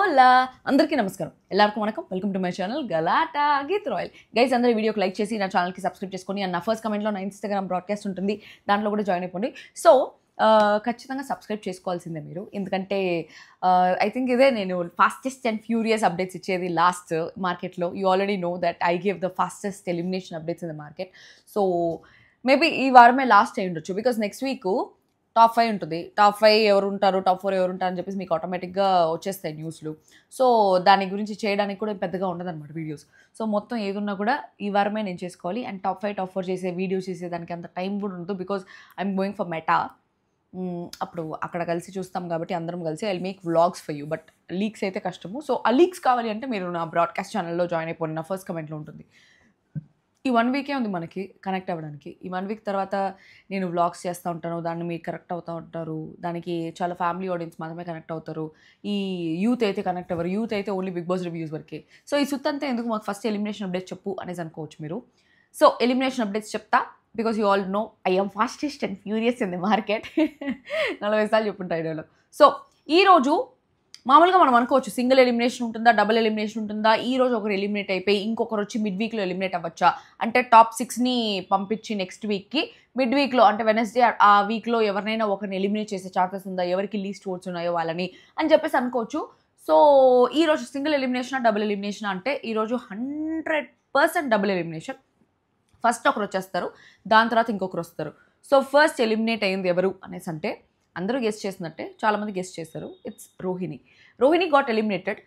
హోలా అందరికీ నమస్కారం ఎల్లరికీ వనకం welcome to my channel Galatta Geetu Royal guys అందరూ వీడియోకి లైక్ చేసి నా ఛానల్కి సబ్స్క్రైబ్ చేసుకొని అండ్ నా ఫస్ట్ కమెంట్లో నా ఇన్స్టాగ్రామ్ బ్రాడ్కాస్ట్ ఉంటుంది దాంట్లో కూడా జాయిన్ అయిపోండి సో ఖచ్చితంగా సబ్స్క్రైబ్ చేసుకోవాల్సిందే మీరు ఎందుకంటే ఐ థింక్ ఇదే నేను ఫాస్టెస్ట్ అండ్ ఫ్యూరియస్ అప్డేట్స్ ఇచ్చేది లాస్ట్ మార్కెట్లో you already know that I give the fastest elimination updates in the market so maybe ఈ వారమే లాస్ట్ అయి ఉండొచ్చు బికాస్ నెక్స్ట్ వీక్ టాప్ 5 ఉంటుంది టాప్ 5 ఎవరు ఉంటారు టాప్ 4 ఎవరు ఉంటారు అని చెప్పేసి మీకు ఆటోమేటిక్గా వచ్చేస్తాయి న్యూస్లు సో దాని గురించి చేయడానికి కూడా పెద్దగా ఉండదన్నమాట వీడియోస్ సో మొత్తం ఏదున్నా కూడా ఈ వారమే నేను చేసుకోవాలి అండ్ టాప్ 5 టాప్ 4 చేసే వీడియోస్ చేసేదానికి అంత టైం కూడా ఉండదు because I'm going for meta అప్పుడు అక్కడ కలిసి చూస్తాం కాబట్టి అందరం కలిసి I make vlogs for you but leaks అయితే కష్టము సో ఆ లీక్స్ కావాలి అంటే మీరు నా బ్రాడ్కాస్ట్ ఛానల్లో జాయిన్ అయిపోండి నా ఫస్ట్ కమెంట్లో ఉంటుంది ఈ 1 వీకే ఉంది మనకి కనెక్ట్ అవ్వడానికి ఈ 1 వీక్ తర్వాత నేను వ్లాగ్స్ చేస్తూ ఉంటాను దాన్ని మీరు కనెక్ట్ అవుతూ ఉంటారు దానికి చాలా ఫ్యామిలీ ఆడియన్స్ మాత్రమే కనెక్ట్ అవుతారు ఈ యూత్ అయితే కనెక్ట్ అవ్వరు యూత్ అయితే ఓన్లీ బిగ్ బాస్ రివ్యూస్ వరకే సో ఈ సుత్తంతా ఎందుకు మాకు ఫస్ట్ ఎలిమినేషన్ అప్డేట్స్ చెప్పు అనేసి అనుకోవచ్చు మీరు సో ఎలిమినేషన్ అప్డేట్స్ చెప్తా because you all know I am fastest and furious in the market 40 సార్లు చెప్పుంటా ఐడియాలో సో ఈరోజు మామూలుగా మనం అనుకోవచ్చు సింగిల్ ఎలిమినేషన్ ఉంటుందా డబుల్ ఎలిమినేషన్ ఉంటుందా ఈ రోజు ఒకరు ఎలిమినేట్ అయిపోయి ఇంకొకరు వచ్చి మిడ్ వీక్లో ఎలిమినేట్ అవ్వచ్చా అంటే టాప్ 6ని పంపించి నెక్స్ట్ వీక్కి మిడ్ వీక్లో అంటే వెనస్డే ఆ వీక్లో ఎవరినైనా ఒకరిని ఎలిమినేట్ చేసే ఛాన్సెస్ ఉందా ఎవరికి లీస్ట్ ఓట్స్ ఉన్నాయో వాళ్ళని అని చెప్పేసి అనుకోవచ్చు సో ఈరోజు సింగిల్ ఎలిమినేషనా డబుల్ ఎలిమినేషన్ అంటే ఈరోజు 100% డబుల్ ఎలిమినేషన్ ఫస్ట్ ఒకరు వచ్చేస్తారు దాని తర్వాత ఇంకొకరు వస్తారు సో ఫస్ట్ ఎలిమినేట్ అయ్యింది ఎవరు అనేసి అంటే అందరూ గెస్ట్ చేసినట్టే చాలామంది గెస్ట్ చేస్తారు ఇట్స్ రోహిణి గాట్ ఎలిమినేటెడ్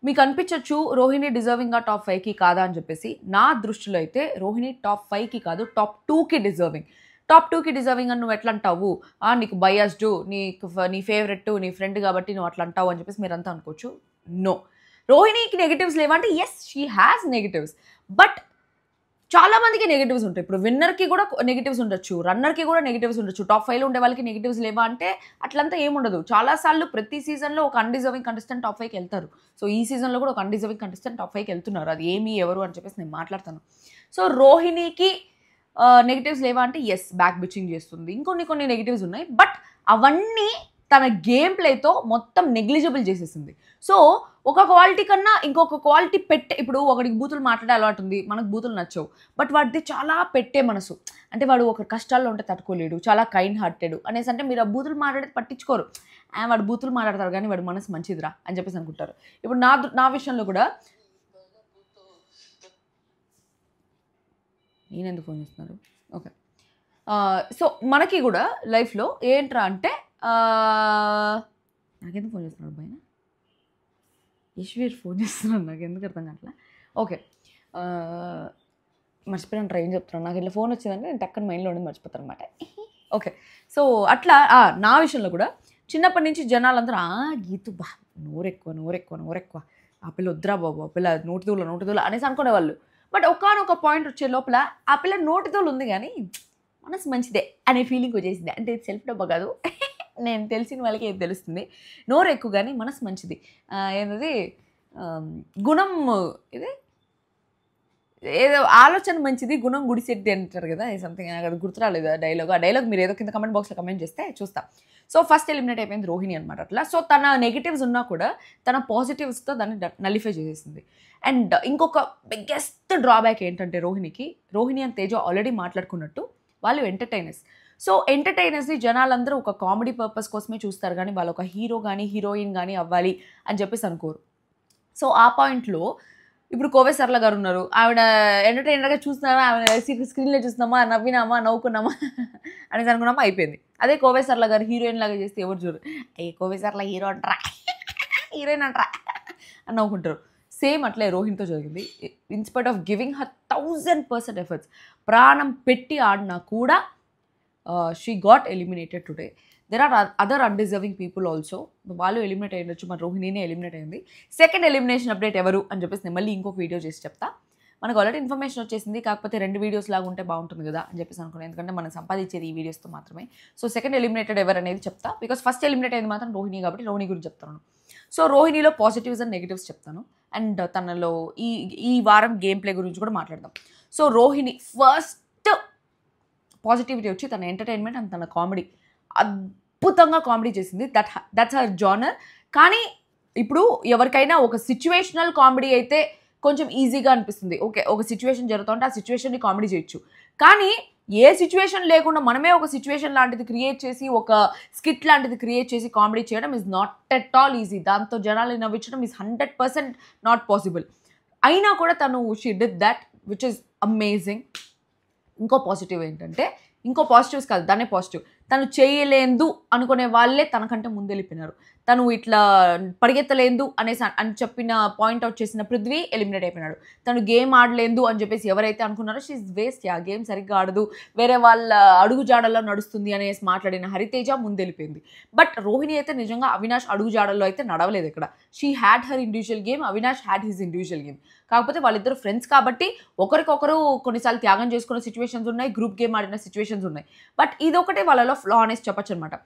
మీకు అనిపించవచ్చు రోహిణి డిజర్వింగ్గా టాప్ 5కి కాదా అని చెప్పేసి నా దృష్టిలో అయితే రోహిణి టాప్ 5కి కాదు టాప్ 2కి డిజర్వింగ్ టాప్ 2కి డిజర్వింగ్ అని నువ్వు ఎట్లా అంటావు నీకు బయాస్డ్ నీ ఫేవరెట్ నీ ఫ్రెండ్ కాబట్టి నువ్వు అట్లా అంటావు అని చెప్పేసి మీరంతా అనుకోవచ్చు నో రోహిణికి నెగిటివ్స్ లేవంటే yes she has negatives but చాలా మందికి నెగిటివ్స్ ఉంటాయి ఇప్పుడు విన్నర్కి కూడా నెగిటివ్స్ ఉండొచ్చు రన్నర్కి కూడా నెగిటివ్స్ ఉండొచ్చు టాప్ 5లో ఉండే వాళ్ళకి నెగిటివ్స్ లేవా అంటే అట్లంతా ఏముండదు చాలాసార్లు ప్రతి సీజన్లో ఒక అన్డిజర్వింగ్ కంటెస్టెంట్ టాప్ 5కి వెళ్తారు సో ఈ సీజన్లో కూడా ఒక అన్డిజర్వింగ్ కంటెస్టెంట్ టాప్ 5కి వెళ్తున్నారు అది ఏమి ఎవరు అని చెప్పేసి నేను మాట్లాడతాను సో రోహిణికి నెగిటివ్స్ లేవా అంటే ఎస్ బ్యాక్ బిచ్చింగ్ చేస్తుంది కొన్ని నెగిటివ్స్ ఉన్నాయి బట్ అవన్నీ తన గేమ్ ప్లేతో మొత్తం నెగ్లిజిబుల్ చేసేసింది సో ఒక క్వాలిటీ కన్నా ఇంకొక క్వాలిటీ ఇప్పుడు ఒకడికి బూతులు మాట్లాడే అలవాటు ఉంది మనకు బూతులు నచ్చవు బట్ వాడిది చాలా పెట్టే మనసు అంటే వాడు ఒక కష్టాల్లో ఉంటే తట్టుకోలేడు చాలా కైండ్ హార్టెడ్ అనేసి అంటే మీరు ఆ బూతులు మాట్లాడేది పట్టించుకోరు వాడు బూతులు మాట్లాడతారు కానీ వాడు మనసు మంచిదిరా అని చెప్పేసి అనుకుంటారు ఇప్పుడు నా విషయంలో కూడా నేనెందుకు ఫోన్ చేస్తున్నారు ఓకే సో మనకి కూడా లైఫ్లో ఏంట్రా అంటే నాకెందుకు ఫోన్ చేస్తున్నాడు పైన ఈశ్వర్ ఫోన్ చేస్తున్నాడు నాకు ఎందుకు అర్థం కావట్లా ఓకే మర్చిపోయాను ట్రైన్ చెప్తున్నాను నాకు ఇట్లా ఫోన్ వచ్చిందంటే నేను టక్కన మైండ్లో ఉండి మర్చిపోతాను అనమాట ఓకే సో అట్లా నా విషయంలో కూడా చిన్నప్పటి నుంచి జనాలందరూ గీతు బా నోరెక్కువ ఆ పిల్ల వద్దురా బాబు ఆ పిల్ల నోటిదూల అనేసి అనుకునేవాళ్ళు బట్ ఒకానొక పాయింట్ వచ్చే లోపల ఆ పిల్ల నోటిదూలు ఉంది కానీ మనసు మంచిదే అనే ఫీలింగ్ వచ్చేసింది అంటే సెల్ఫ్ డబ్బా కాదు నేను తెలిసిన వాళ్ళకి ఏది తెలుస్తుంది నోరు ఎక్కువ కానీ మనసు మంచిది ఏంటది గుణం ఇది ఏదో ఆలోచన మంచిది గుణం గుడిసెట్టి అంటారు కదా సంథింగ్ నాకు అది గుర్తురాలేదు ఆ డైలాగ్ మీరు ఏదో కింద కమెంట్ బాక్స్లో కమెంట్ చేస్తే చూస్తా సో ఫస్ట్ ఎలిమినేట్ అయిపోయింది రోహిణి అనమాట అట్లా సో తన నెగిటివ్స్ ఉన్నా కూడా తన పాజిటివ్స్తో దాన్ని నలిఫై చేసేసింది అండ్ ఇంకొక బిగ్గెస్ట్ డ్రాబ్యాక్ ఏంటంటే రోహిణి అండ్ తేజ ఆల్రెడీ మాట్లాడుకున్నట్టు వాళ్ళు ఎంటర్టైనర్స్ సో ఎంటర్టైనర్స్ని జనాలందరూ ఒక కామెడీ పర్పస్ కోసమే చూస్తారు కానీ వాళ్ళు ఒక హీరో కానీ హీరోయిన్ కానీ అవ్వాలి అని చెప్పేసి అనుకోరు సో ఆ పాయింట్లో ఇప్పుడు కోవే సరళ గారు ఉన్నారు ఆవిడ ఎంటర్టైనర్గా చూస్తున్నామా ఆవిడ స్క్రీన్లో చూస్తున్నామా నవ్వినామా నవ్వుకున్నామా అనేసి అనుకున్నామా అయిపోయింది అదే కోవే సరళ గారు హీరోయిన్ లాగా చేస్తే ఎవరు చూడరు కోవే సరళ హీరోయిన్ అంటారా అని నవ్వుకుంటారు సేమ్ అట్లే రోహిణితో జరిగింది in spite of giving her 1000% efforts ప్రాణం పెట్టి ఆడినా కూడా she got eliminated today there are other undeserving people also వాళ్ళు ఎలిమినేట్ అయ్యొచ్చు మన రోహిణినే ఎలిమినేట్ అయింది సెకండ్ ఎలిమినేషన్ అప్డేట్ ఎవరు అని చెప్పేసి నేను మళ్ళీ ఇంకొక వీడియో చేసి చెప్తా మనకు ఆల్రెడీ ఇన్ఫర్మేషన్ వచ్చేసింది కాకపోతే 2 వీడియోస్ లాగా ఉంటే బాగుంటుంది కదా అని చెప్పేసి అనుకున్నాను ఎందుకంటే మనం సంపాదించేది ఈ వీడియోస్తో మాత్రమే సో సెకండ్ ఎలిమినేటెడ్ ఎవరు అనేది చెప్తా బికాస్ ఫస్ట్ ఎలిమినేట్ అయింది మాత్రం రోహిణి కాబట్టి రోహిణి గురించి చెప్తాను సో రోహిణిలో పాజిటివ్స్ అండ్ నెగిటివ్స్ చెప్తాను అండ్ తనలో ఈ వారం గేమ్ ప్లే గురించి కూడా మాట్లాడదాం సో రోహిణి ఫస్ట్ పాజిటివిటీ వచ్చి తన ఎంటర్టైన్మెంట్ అండ్ తన కామెడీ అద్భుతంగా కామెడీ చేసింది దట్స్ హర్ జానర్ కానీ ఇప్పుడు ఎవరికైనా ఒక సిచ్యువేషనల్ కామెడీ అయితే కొంచెం ఈజీగా అనిపిస్తుంది. ఓకే, ఒక సిచ్యువేషన్ జరుగుతుంటే ఆ సిచ్యువేషన్ని కామెడీ చేయొచ్చు. కానీ ఏ సిచ్యువేషన్ లేకుండా మనమే ఒక సిచ్యువేషన్ లాంటిది క్రియేట్ చేసి, ఒక స్కిట్ లాంటిది క్రియేట్ చేసి కామెడీ చేయడం is not at all easy. దాంతో జనాలు నవ్వించడం ఈజ్ 100% నాట్ పాసిబుల్. అయినా కూడా తను she did that, which is amazing. ఇంకో పాజిటివ్ ఏంటంటే, ఇంకో పాజిటివ్స్ కాదు, దాన్నే పాజిటివ్, తను చేయలేదు అనుకునే వాళ్ళే తనకంటే ముందు వెళ్ళిపోయినారు. తను ఇట్లా పరిగెత్తలేదు అని చెప్పిన పాయింట్అవుట్ చేసిన పృథ్వీ ఎలిమినేట్ అయిపోయినాడు. తను గేమ్ ఆడలేదు అని చెప్పేసి ఎవరైతే అనుకున్నారో షీఈ్ వేస్ట్, ఆ గేమ్ సరిగ్గా ఆడదు, వేరే వాళ్ళ అడుగుజాడల్లో నడుస్తుంది అనేసి మాట్లాడిన హరితేజ ముందు వెళ్ళిపోయింది. బట్ రోహిణి అయితే నిజంగా అవినాష్ అడుగుజాడల్లో అయితే నడవలేదు ఇక్కడ. She had her individual game, Avinash had his individual game. కాకపోతే వాళ్ళిద్దరు ఫ్రెండ్స్ కాబట్టి ఒకరికొకరు కొన్నిసార్లు త్యాగం చేసుకున్న సిచ్యువేషన్స్ ఉన్నాయి, గ్రూప్ గేమ్ ఆడిన సిచ్యువేషన్స్ ఉన్నాయి. బట్ ఇదొకటే వాళ్ళలో ఫ్లా అనేసి చెప్పచ్చు అనమాట.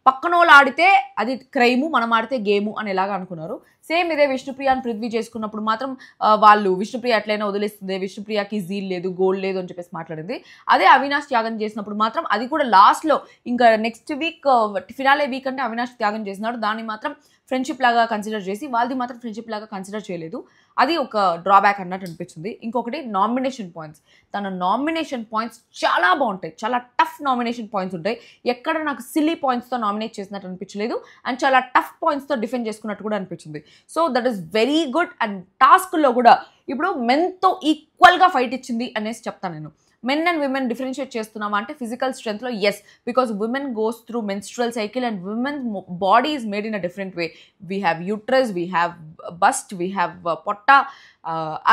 పక్కన వాళ్ళు ఆడితే అది క్రైము, మనం ఆడితే గేము అనేలాగా అనుకున్నారు. సేమ్ ఇదే విష్ణుప్రియ అని పృథ్వీ చేసుకున్నప్పుడు మాత్రం వాళ్ళు విష్ణుప్రియ ఎట్లయినా వదిలేస్తుంది, విష్ణుప్రియకి జీల్ లేదు, గోల్డ్ లేదు అని చెప్పేసి మాట్లాడింది. అదే అవినాష్ త్యాగం చేసినప్పుడు మాత్రం అది కూడా లాస్ట్లో ఇంకా నెక్స్ట్ వీక్ ఫినాలే వీక్ అంటే అవినాష్ త్యాగం చేసినాడు, దాన్ని మాత్రం ఫ్రెండ్షిప్ లాగా కన్సిడర్ చేసి వాళ్ళది మాత్రం ఫ్రెండ్షిప్ లాగా కన్సిడర్ చేయలేదు. అది ఒక డ్రాబ్యాక్ అన్నట్టు అనిపించింది. ఇంకొకటి నామినేషన్ పాయింట్స్. తన నామినేషన్ పాయింట్స్ చాలా బాగుంటాయి, చాలా టఫ్ నామినేషన్ పాయింట్స్ ఉంటాయి. ఎక్కడ నాకు సిల్లీ పాయింట్స్తో నామినేట్ చేసినట్టు అనిపించలేదు, అండ్ చాలా టఫ్ పాయింట్స్తో డిఫెండ్ చేసుకున్నట్టు కూడా అనిపించింది. So that is very good. And టాస్క్లో కూడా ఇప్పుడు మెన్తో ఈక్వల్గా ఫైట్ ఇచ్చింది అనేసి చెప్తాను నేను. మెన్ అండ్ విమెన్ డిఫరెన్షియేట్ చేస్తున్నామా అంటే ఫిజికల్ స్ట్రెంత్లో yes, because women goes through menstrual cycle and women body is made in a different way. We have uterus, we have bust, we have పొట్ట,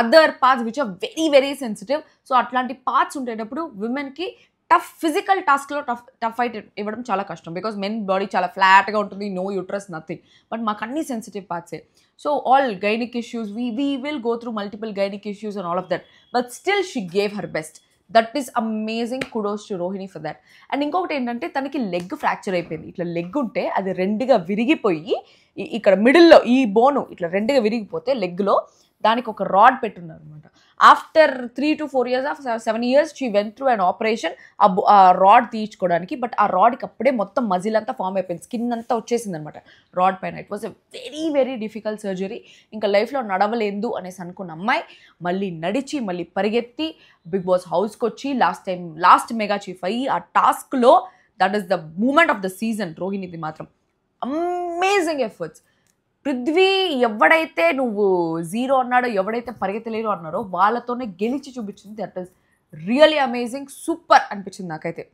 other parts which are very very sensitive. So అట్లాంటి parts ఉండేటప్పుడు విమెన్కి tough physical టాస్క్లో tough fight ఇవ్వడం చాలా కష్టం. Because men body చాలా ఫ్లాట్గా ఉంటుంది, నో యూట్రస్, నథింగ్. బట్ మాకు అన్ని సెన్సిటివ్ పార్ట్సే. So all gynaec issues, we will go through multiple gynaec issues and all of that, but still she gave her best. That is amazing, kudos to Rohini for that. And ఇంకొకటి ఏంటంటే తనకి leg fracture అయిపోయింది. ఇట్లా leg ఉంటే అది రెండుగా విరిగిపోయి ఇక్కడ మిడిల్లో ఈ బోను ఇట్లా రెండుగా విరిగిపోతే లెగ్లో దానికి ఒక రాడ్ పెట్టున్నారు అనమాట. After 3 to 4 years, 7 years she went through and operation ఆ రాడ్ తీయించుకోవడానికి. బట్ ఆ రాడ్కి అప్పుడే మొత్తం మజిల్ అంతా ఫామ్ అయిపోయింది, స్కిన్ అంతా వచ్చేసింది అనమాట రాడ్ పైన. It was a very very difficult surgery. ఇంకా లైఫ్లో నడవలేదు అనేసి అనుకున్న అమ్మాయి మళ్ళీ నడిచి, మళ్ళీ పరిగెత్తి బిగ్ బాస్ హౌస్కి వచ్చి లాస్ట్ మెగా చీఫ్ అయ్యి ఆ టాస్క్లో that is the moment of the season. రోహిణిది మాత్రం అమేజింగ్ ఎఫర్ట్స్. పృథ్వీ ఎవడైతే నువ్వు జీరో అన్నాడో, ఎవడైతే పరిగెత్తలేరు అన్నారో వాళ్ళతోనే గెలిచి చూపించింది. That is really amazing, super అనిపించింది నాకైతే.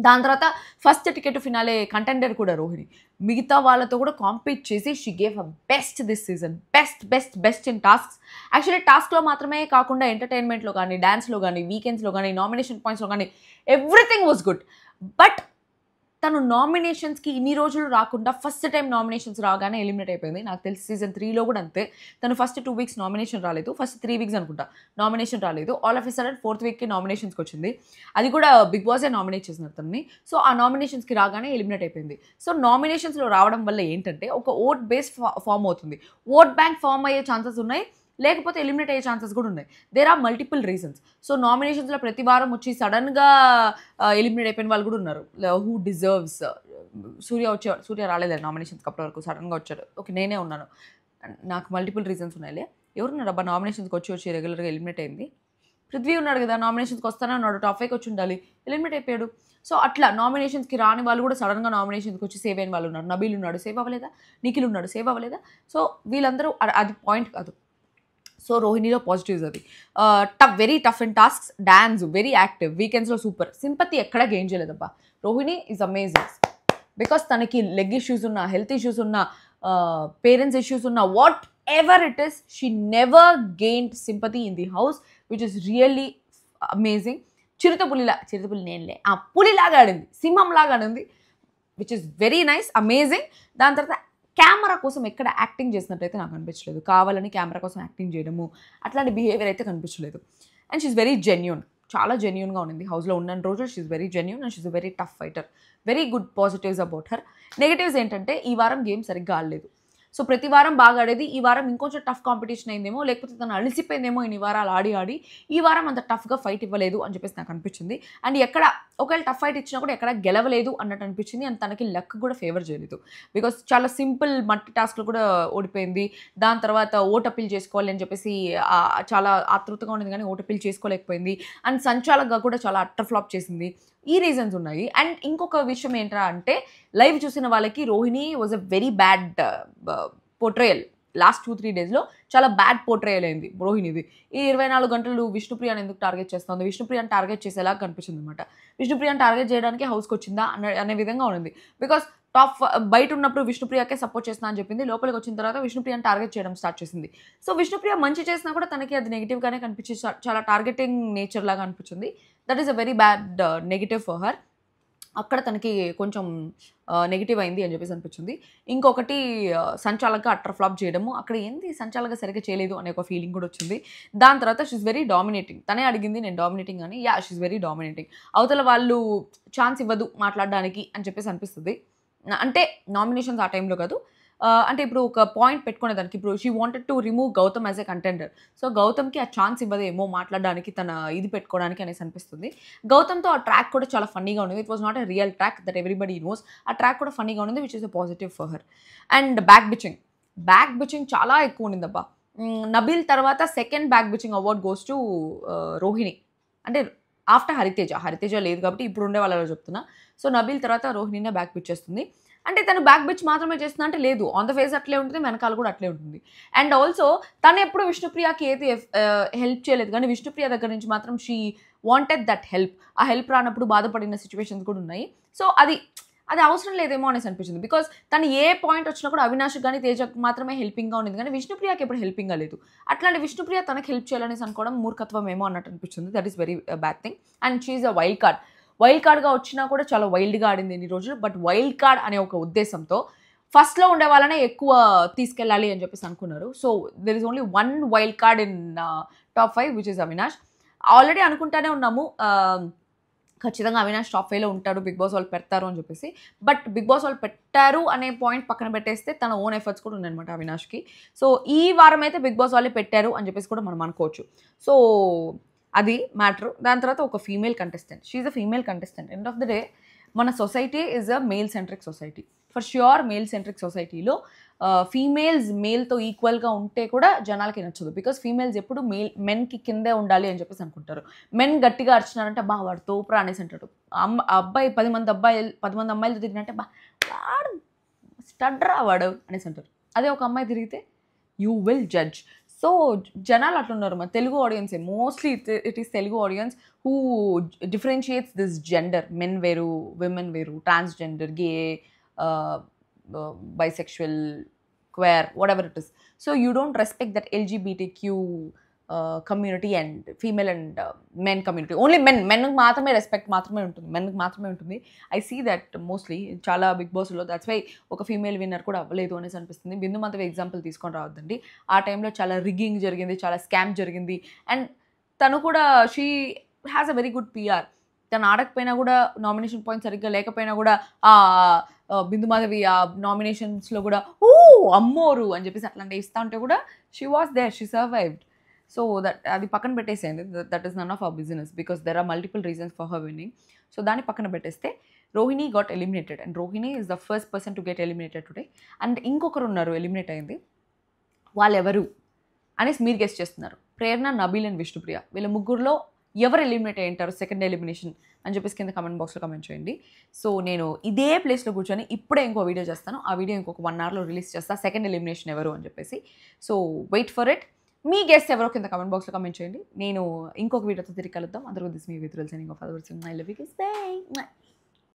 దాని తర్వాత ఫస్ట్ టికెట్ ఫినాలే కంటెండర్ కూడా రోహిణి. మిగతా వాళ్ళతో కూడా కాంపీట్ చేసి she gave a best this season, best in tasks. Actually టాస్క్లో మాత్రమే కాకుండా ఎంటర్టైన్మెంట్లో కానీ, డ్యాన్స్లో కానీ, వీకెండ్స్లో కానీ, నామినేషన్ పాయింట్స్లో కానీ ఎవ్రీథింగ్ వాజ్ గుడ్. బట్ తను నామినేషన్స్కి ఇన్ని రోజులు రాకుండా ఫస్ట్ టైం నామినేషన్స్ రాగానే ఎలిమినేట్ అయిపోయింది. నాకు తెలిసి సీజన్ 3లో కూడా అంతే. తను ఫస్ట్ 2 weeks నామినేషన్ రాలేదు, ఫస్ట్ 3 weeks అనుకుంటా నామినేషన్ రాలేదు. All of a sudden 4th weekకి నామినేషన్స్కి వచ్చింది. అది కూడా బిగ్ బాసే నామినేట్ చేసినారు తనని. సో ఆ నామినేషన్స్కి రాగానే ఎలిమినేట్ అయిపోయింది. సో నామినేషన్స్లో రావడం వల్ల ఏంటంటే ఒక ఓట్ బేస్ ఫామ్ అవుతుంది, ఓట్ బ్యాంక్ ఫామ్ అయ్యే ఛాన్సెస్ ఉన్నాయి, లేకపోతే ఎలిమినేట్ అయ్యే ఛాన్సెస్ కూడా ఉన్నాయి. There are multiple reasons. So నామినేషన్స్లో ప్రతి వారం వచ్చి సడన్గా ఎలిమినేట్ అయిపోయిన వాళ్ళు కూడా ఉన్నారు. హూ డిజర్వ్స్, సూర్య రాలేదు నామినేషన్స్కి అప్పటి వరకు, సడన్గా వచ్చాడు. ఓకే, నేనే ఉన్నాను, నాకు మల్టిపుల్ రీజన్స్ ఉన్నాయిలే. ఎవరున్నారు అబ్బా నామినేషన్స్కి వచ్చి రెగ్యులర్గా ఎలిమినేట్ అయింది? పృథ్వీ ఉన్నాడు కదా, నామినేషన్స్కి వస్తానే ఉన్నాడు, టాప్ 5కి వచ్చి ఉండాలి, ఎలిమినేట్ అయిపోయాడు. సో అట్లా నామినేషన్స్కి రాని వాళ్ళు కూడా సడన్గా నామినేషన్స్కి వచ్చి సేవ్ అయిన వాళ్ళు ఉన్నారు. నబీల్ ఉన్నాడు, సేవ్ అవ్వలేదా? నిఖిల్ ఉన్నాడు, సేవ్ అవ్వలేదా? సో వీళ్ళందరూ అది పాయింట్ కాదు. సో రోహిణిలో పాజిటివ్స్ అది. Very tough in tasks, dance very active, వీకెండ్స్లో సూపర్. సింపతి ఎక్కడా గెయిన్ చేయలేదబ్బా. రోహిణి ఈజ్ అమేజింగ్ బికాస్ తనకి లెగ్ ఇష్యూస్ ఉన్నా, హెల్త్ ఇష్యూస్ ఉన్నా, పేరెంట్స్ ఇష్యూస్ ఉన్నా, whatever it is, she never gained sympathy in the house, which is really amazing. చిరుతపులి నేనులే, ఆ పులిలాగా ఆడింది, సింహంలాగా ఆడింది, which is very nice, amazing. దాని తర్వాత కెమెరా కోసం ఎక్కడ యాక్టింగ్ చేసినట్టయితే నాకు అనిపించలేదు. కావాలని కెమెరా కోసం యాక్టింగ్ చేయడము అట్లాంటి బిహేవియర్ అయితే కనిపించలేదు. అండ్ షీఈ్ వెరీ జెన్యూన్, చాలా జెన్యూన్గా ఉండింది హౌస్లో ఉన్న రోజులు. She's very genuine and she's very tough fighter. Very good positives about her. Negatives ఏంటంటే ఈ వారం గేమ్ సరిగ్గా ఆడలేదు. సో ప్రతి వారం బాగా ఆడేది, ఈ వారం ఇంకొంచెం టఫ్ కాంపిటీషన్ అయిందేమో, లేకపోతే తను అలసిపోయిందేమో ఇన్ని వారాలు ఆడి ఈ వారం అంత టఫ్గా ఫైట్ ఇవ్వలేదు అని చెప్పేసి నాకు అనిపించింది. అండ్ ఎక్కడ ఒకవేళ టఫ్ ఫైట్ ఇచ్చినా కూడా ఎక్కడ గెలవలేదు అన్నట్టు అనిపించింది. అండ్ తనకి లక్ కూడా ఫేవర్ చేయలేదు, బికాస్ చాలా సింపుల్ మల్టీ టాస్క్లు కూడా ఓడిపోయింది. దాని తర్వాత ఓట్ అప్పీల్ చేసుకోవాలి అని చెప్పేసి చాలా ఆతృతగా ఉండేది కానీ ఓట్ అప్పీల్ చేసుకోలేకపోయింది. అండ్ సంచాలకగా కూడా చాలా అట్టర్ ఫ్లాప్ చేసింది. ఈ రీజన్స్ ఉన్నాయి. అండ్ ఇంకొక విషయం ఏంట్రా అంటే, లైవ్ చూసిన వాళ్ళకి Rohini was a very bad portrayal. Last 2-3 డేస్లో చాలా బ్యాడ్ పోర్ట్రేయల్ అయింది రోహిణిది. ఈ 24 గంటలు విష్ణుప్రియని ఎందుకు టార్గెట్ చేస్తుంది, విష్ణుప్రియని టార్గెట్ చేసేలా కనిపించింది అనమాట. విష్ణుప్రియని టార్గెట్ చేయడానికి హౌస్కి వచ్చిందా అనే విధంగా ఉంది. బికాస్ బయట ఉన్నప్పుడు విష్ణుప్రియకే సపోర్ట్ చేస్తున్నా అని చెప్పింది, లోపలికి వచ్చిన తర్వాత విష్ణుప్రియని టార్గెట్ చేయడం స్టార్ట్ చేసింది. సో విష్ణుప్రియ మంచి చేసినా కూడా తనకి అది నెగిటివ్గానే కనిపించి చాలా టార్గెటింగ్ నేచర్ లాగా అనిపించింది. That is a very bad negative for her. అక్కడ తనకి కొంచెం నెగిటివ్ అయింది అని చెప్పేసి అనిపించింది. ఇంకొకటి సంచాలకగా అట్టర్ ఫ్లాప్ చేయడము, అక్కడ ఏంది సంచాలకగా సరిగ్గా చేయలేదు అనే ఒక ఫీలింగ్ కూడా వచ్చింది. దాని తర్వాత షీఈ్ వెరీ డామినేటింగ్. తనే అడిగింది నేను డామినేటింగ్ అని, షీఈ్ వెరీ డామినేటింగ్. అవతల వాళ్ళు ఛాన్స్ ఇవ్వదు మాట్లాడడానికి అని చెప్పేసి అనిపిస్తుంది. అంటే నామినేషన్స్ ఆ టైంలో కాదు, అంటే ఇప్పుడు ఒక పాయింట్ పెట్టుకునేదానికి, ఇప్పుడు she wanted to remove Gautam as a contender. So గౌతమ్కి ఆ ఛాన్స్ ఇవ్వదేమో మాట్లాడడానికి, తన ఇది పెట్టుకోవడానికి అనేసి అనిపిస్తుంది. గౌతమ్తో ఆ ట్రాక్ కూడా చాలా ఫన్నీగా ఉంది. It was not a real track that everybody knows. ఆ ట్రాక్ కూడా ఫన్నీగా ఉంది, which is a positive for her. And back bitching చాలా ఎక్కువ ఉండిందబ్బా. నబీల్ తర్వాత second back bitching award goes to Rohini. అంటే ఆఫ్టర్ హరితేజ లేదు కాబట్టి ఇప్పుడు ఉండే వాళ్ళలో చెప్తున్నా. సో నబీల్ తర్వాత రోహిణినే బ్యాక్ బిచ్ చేస్తుంది. అంటే తను బ్యాక్ బిచ్ మాత్రమే చేస్తున్నా అంటే లేదు, ఆన్ ద ఫేస్ అట్లే ఉంటుంది, వెనకాల కూడా అట్లే ఉంటుంది. అండ్ ఆల్సో తను ఎప్పుడు విష్ణుప్రియకి ఏది హెల్ప్ చేయలేదు, కానీ విష్ణుప్రియ దగ్గర నుంచి మాత్రం షీ వాంటెడ్ దట్ హెల్ప్. ఆ హెల్ప్ రానప్పుడు బాధపడిన సిచ్యువేషన్స్ కూడా ఉన్నాయి. సో అది అవసరం లేదేమో అనేసి అనిపించింది. బికాస్ తను ఏ పాయింట్ వచ్చినా కూడా అవినాష్ కానీ తేజకు మాత్రమే హెల్పింగ్గా ఉంది, కానీ విష్ణుప్రియకి ఎప్పుడు హెల్పింగ్గా లేదు. అట్లాంటి విష్ణుప్రియ తనకు హెల్ప్ చేయాలనేసి అనుకోవడం మూర్ఖత్వం ఏమో అన్నట్టు అనిపించింది. That is very bad thing. And she's a wild కార్డ్గా వచ్చినా కూడా చాలా వైల్డ్గా ఆడింది ఎన్ని రోజులు. బట్ వైల్డ్ కార్డ్ అనే ఒక ఉద్దేశంతో ఫస్ట్లో ఉండే వాళ్ళనే ఎక్కువ తీసుకెళ్ళాలి అని చెప్పేసి అనుకున్నారు. So there is only 1 wild card in top 5 which is Avinash. Already అనుకుంటానే ఉన్నాము ఖచ్చితంగా అవినాష్ టాప్ 5లో ఉంటాడు, బిగ్ బాస్ వాళ్ళు పెడతారు అని చెప్పేసి. బట్ బిగ్ బాస్ వాళ్ళు పెట్టారు అనే పాయింట్ పక్కన పెట్టేస్తే తన ఓన్ ఎఫర్ట్స్ కూడా ఉన్నాయన్నమాట అవినాష్కి. సో ఈ వారం అయితే బిగ్ బాస్ వాళ్ళే పెట్టారు అని చెప్పేసి కూడా మనం అనుకోవచ్చు. సో అది మ్యాటర్. దాని తర్వాత ఒక female contestant, she's a female contestant. End of the day మన society is a male centric society. For sure male centric సొసైటీలో ఫీమేల్స్ మేల్తో ఈక్వల్గా ఉంటే కూడా జనాలకి నచ్చదు. బికాస్ ఫీమేల్స్ ఎప్పుడు మెన్కి కిందే ఉండాలి అని చెప్పేసి అనుకుంటారు. మెన్ గట్టిగా అరిచినారంటే బా వాడు తోపురా అనేసి అంటాడు. అబ్బాయి 10 మంది అమ్మాయిలతో తిరిగినంటే బా వాడు స్టడ్రా వాడు అనేసి అంటారు. అదే ఒక అమ్మాయి తిరిగితే యూ విల్ జడ్జ్. సో జనాలు అట్లున్నారు. మన తెలుగు ఆడియన్సే mostly it is Telugu audience who differentiates this gender. Men వేరు, విమెన్ వేరు, transgender, gay, bisexual, queer, whatever it is. So you don't respect that LGBTQ community and female and men community. Only men మాత్రమే respect మాత్రమే ఉంటుంది, మెన్కి మాత్రమే ఉంటుంది. I see that mostly చాలా big బాస్లో. That's why ఒక ఫీమేల్ విన్నర్ కూడా అవ్వలేదు అనేసి అనిపిస్తుంది. బిందు మాధవి ఎగ్జాంపుల్ తీసుకొని రావద్దండి. ఆ టైంలో చాలా రిగ్గింగ్ జరిగింది, చాలా స్కామ్ జరిగింది. అండ్ తను కూడా she has a very good PR. తను ఆడకపోయినా కూడా, నామినేషన్ పాయింట్ సరిగ్గా లేకపోయినా కూడా బిందు మాధవి ఆ నామినేషన్స్లో కూడా అమ్మోరు అని చెప్పేసి అట్లాంటి ఇస్తూ ఉంటే కూడా she was there, she survived. So అది పక్కన పెట్టేసేయండి. That is none of our business because there are multiple reasons for her winning. So దాన్ని పక్కన పెట్టేస్తే Rohini got eliminated. And Rohini is the first person to get eliminated today. And ఇంకొకరు ఉన్నారు eliminate అయింది, వాళ్ళెవరు అనేసి మీరు గెస్ట్ చేస్తున్నారు. ప్రేరణ, నబీల్ అండ్ విష్ణుప్రియ. వీళ్ళ ముగ్గురులో ఎవరు ఎలిమినేట్ అయ్యి ఉంటారు సెకండ్ ఎలిమినేషన్ అని చెప్పేసి కింద కమెంట్ బాక్స్లో కమెంట్ చేయండి. సో నేను ఇదే ప్లేస్లో కూర్చొని ఇప్పుడే ఇంకో వీడియో చేస్తాను. ఆ వీడియో ఇంకొక 1 hourలో రిలీజ్ చేస్తాను, సెకండ్ ఎలిమినేషన్ ఎవరు అని చెప్పేసి. So wait for it. మీ గెస్ట్ ఎవరో కింద కమెంట్ బాక్స్లో కమెంట్ చేయండి. నేను ఇంకొక వీడియోతో తిరిగి కలుద్దాం. అందరూ this me with signing off. I love you guys. By.